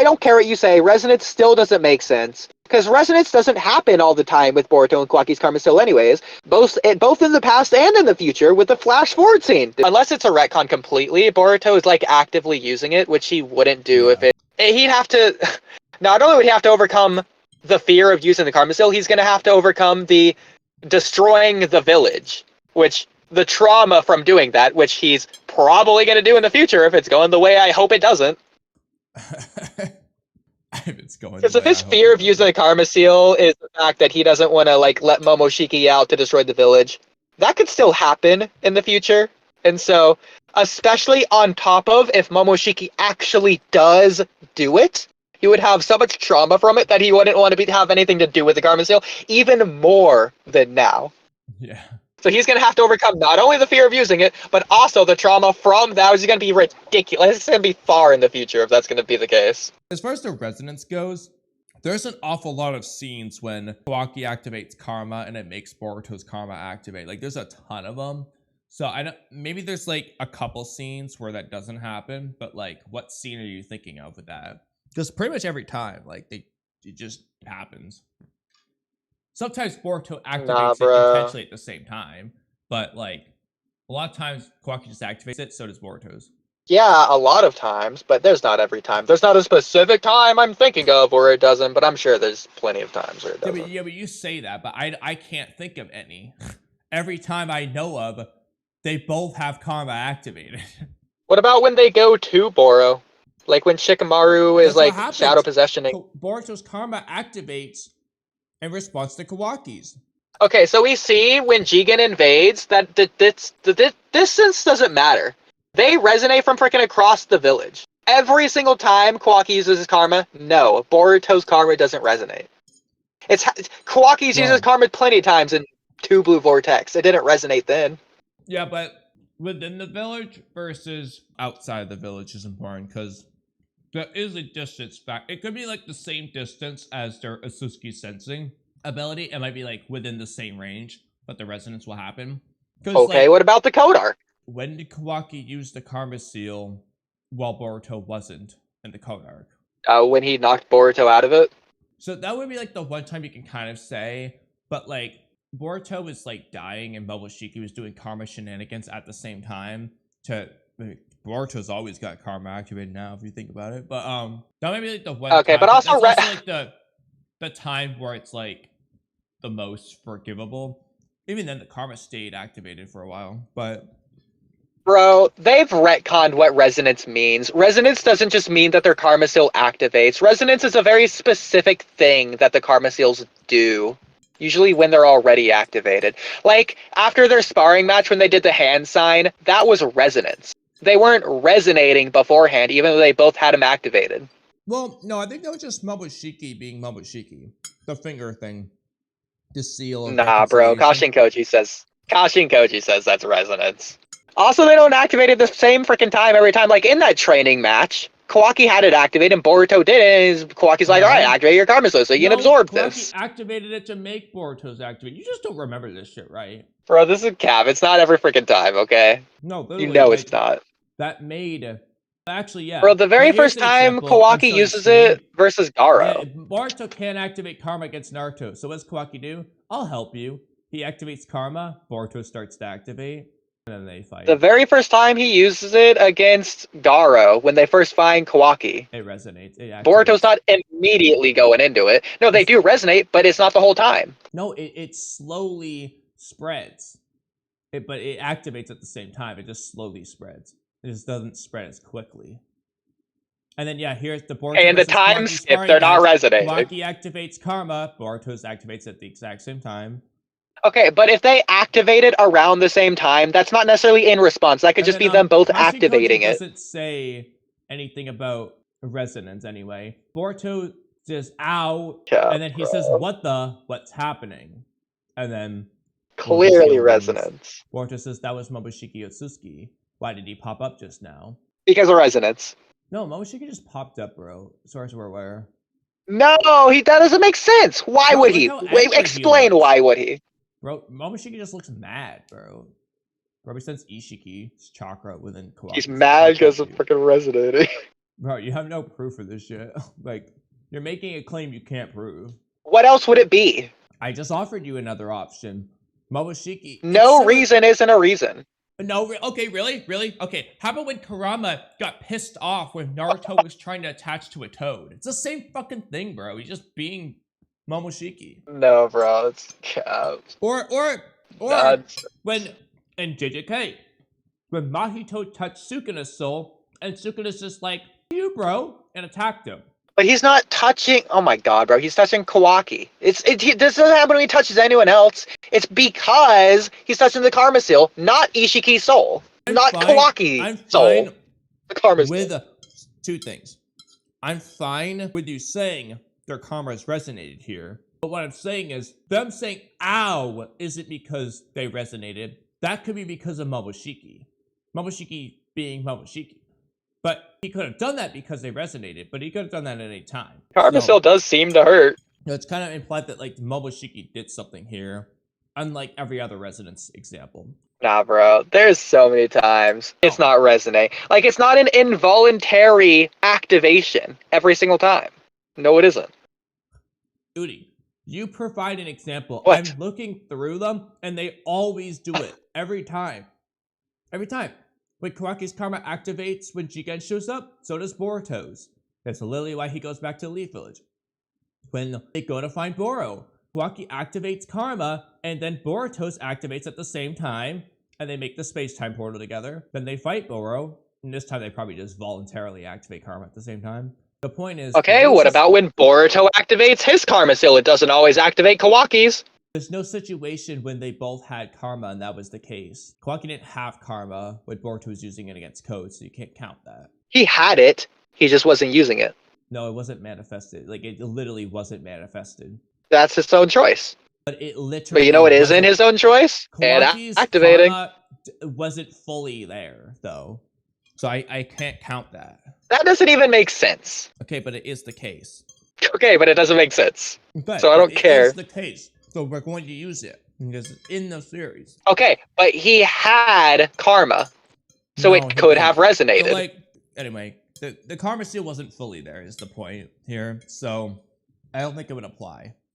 I don't care what you say. Resonance still doesn't make sense. Because resonance doesn't happen all the time with Boruto and Kawaki's Karma Seal anyways. Both in the past and in the future with the flash forward scene. Unless it's a retcon completely, Boruto is like actively using it, which he wouldn't do if he'd have to... Not only would he have to overcome the fear of using the Karma Seal, he's going to have to overcome the destroying the village, which the trauma from doing that, which he's probably going to do in the future if it's going the way I hope it doesn't. It's going because if his fear of using the Karma Seal is the fact that he doesn't want to like let Momoshiki out to destroy the village, that could still happen in the future. And so, especially on top of if Momoshiki actually does do it, he would have so much trauma from it that he wouldn't want to have anything to do with the Karma Seal, even more than now. Yeah. So he's going to have to overcome not only the fear of using it, but also the trauma from that, which is going to be ridiculous. It's going to be far in the future if that's going to be the case. As far as the resonance goes, there's an awful lot of scenes when Walky activates Karma and it makes Boruto's Karma activate. Like, there's a ton of them. So I don't, maybe there's like a couple scenes where that doesn't happen, but like, what scene are you thinking of with that? Because pretty much every time, like, it just happens. Sometimes Boruto activates it intentionally at the same time, but like a lot of times Kawachi just activates it, so does Boruto's. Yeah, a lot of times, but there's not every time. There's not a specific time I'm thinking of where it doesn't, but I'm sure there's plenty of times where it doesn't. Yeah, but you say that, but I can't think of any. Every time I know of, they both have Karma activated. What about when they go to Boro? Like when Shikamaru is like shadow possessioning. Boruto's Karma activates in response to Kawaki's. Okay, so we see when Jigen invades that the distance doesn't matter. They resonate from freaking across the village. Every single time Kawaki uses his Karma, no, Boruto's Karma doesn't resonate. Kawaki's uses Karma plenty of times in 2 Blue Vortex. It didn't resonate then. Yeah, but within the village versus outside the village is important because there is a distance fact. It could be like the same distance as their Sasuke sensing ability. It might be like within the same range, but the resonance will happen. Okay, like, what about the Code Arc? When did Kawaki use the Karma Seal while Boruto wasn't in the Code Arc? When he knocked Boruto out of it? So that would be like the one time you can kind of say, but like Boruto was like dying and Momoshiki was doing Karma shenanigans at the same time to... Boruto's always got Karma activated now, if you think about it. But that might be like the one. Okay, time, but also, that's also like the time where it's like the most forgivable. Even then, the Karma stayed activated for a while. But bro, they've retconned what resonance means. Resonance doesn't just mean that their Karma Seal activates. Resonance is a very specific thing that the Karma Seals do. Usually when they're already activated. Like, after their sparring match when they did the hand sign, that was resonance. They weren't resonating beforehand, even though they both had him activated. Well, no, I think that was just Momoshiki being Momoshiki. The finger thing. The seal. Nah, bro. Kashin Koji says that's resonance. Also, they don't activate it the same freaking time every time. Like, in that training match, Kawaki had it activated and Boruto did it, and Kawaki's like, alright, activate your Karma Seal so you can absorb this. Kawaki activated it to make Boruto's activate. You just don't remember this shit, right? Bro, this is cap. It's not every freaking time, okay? No, you know it's not. That made... Actually, yeah. Bro, the very first time Kawaki uses it versus Garo. Yeah, Boruto can't activate Karma against Naruto. So what does Kawaki do? I'll help you. He activates Karma. Boruto starts to activate. And then they fight. The very first time he uses it against Garo, when they first find Kawaki. It resonates. Boruto's not immediately going into it. No, they do resonate, but it's not the whole time. No, it slowly spreads. But it activates at the same time. It just slowly spreads. It just doesn't spread as quickly. And then, yeah, here's the Boruto. And the time skip, they're not resonating. Walky activates Karma. Boruto's activates at the exact same time. Okay, but if they activate it around the same time, that's not necessarily in response. That could just be them both activating it. It doesn't say anything about resonance anyway. Boruto says, ow, and then he says, what's happening? And then... Clearly resonance. Boruto says, that was Momoshiki Otsutsuki. Why did he pop up just now? Because of resonance. No, Momoshiki just popped up, bro. As far as we're aware. No, that doesn't make sense. Why would he? Wait, explain why would he? Bro, Momoshiki just looks mad, bro. Probably since Ishiki's chakra within Kawaki's. He's mad because of freaking resonating. Bro, you have no proof of this shit. Like, you're making a claim you can't prove. What else would it be? I just offered you another option. Momoshiki. No reason isn't a reason. No, okay, really? Really? Okay, how about when Kurama got pissed off when Naruto was trying to attach to a toad? It's the same fucking thing, bro. He's just being Momoshiki. No, bro, it's Or nuts. when in JJK, when Mahito touched Sukuna's soul, and Sukuna's just like, you, bro, and attacked him. But he's not touching. Oh my god, bro! He's touching Kawaki. This doesn't happen when he touches anyone else. It's because he's touching the Karma Seal, not Ishiki's soul, not Kawaki's soul. The Karma Seal. With two things. I'm fine with you saying their karmas resonated here, but what I'm saying is them saying "ow" isn't because they resonated. That could be because of Momoshiki. Momoshiki being Momoshiki. But he could have done that because they resonated, but he could have done that at any time. Karma Seal does seem to hurt. It's kind of implied that like Momoshiki did something here, unlike every other resonance example. Nah, bro. There's so many times it's not resonate. Like, it's not an involuntary activation every single time. No, it isn't. Oodie, you provide an example. What? I'm looking through them, and they always do it. Every time. Every time. When Kawaki's karma activates when Jigen shows up, so does Boruto's. That's literally why he goes back to the Leaf Village. When they go to find Boro, Kawaki activates karma, and then Boruto's activates at the same time, and they make the space-time portal together. Then they fight Boro, and this time they probably just voluntarily activate karma at the same time. The point is... Okay, what about when Boruto activates his Karma Seal? It doesn't always activate Kawaki's. There's no situation when they both had karma and that was the case. Kawaki didn't have karma when Boruto was using it against Code, so you can't count that. He had it, he just wasn't using it. No, it wasn't manifested. Like, it literally wasn't manifested. That's his own choice. But it literally... But you know what isn't his own choice? Kawaki's activating. karma wasn't fully there, though. So I can't count that. That doesn't even make sense. Okay, but it is the case. Okay, but it doesn't make sense. But so I don't care. It's the case. So we're going to use it because it's in the series. Okay, but he had karma, so it could have resonated. So, like, anyway, the karma seal wasn't fully there is the point here, so I don't think it would apply.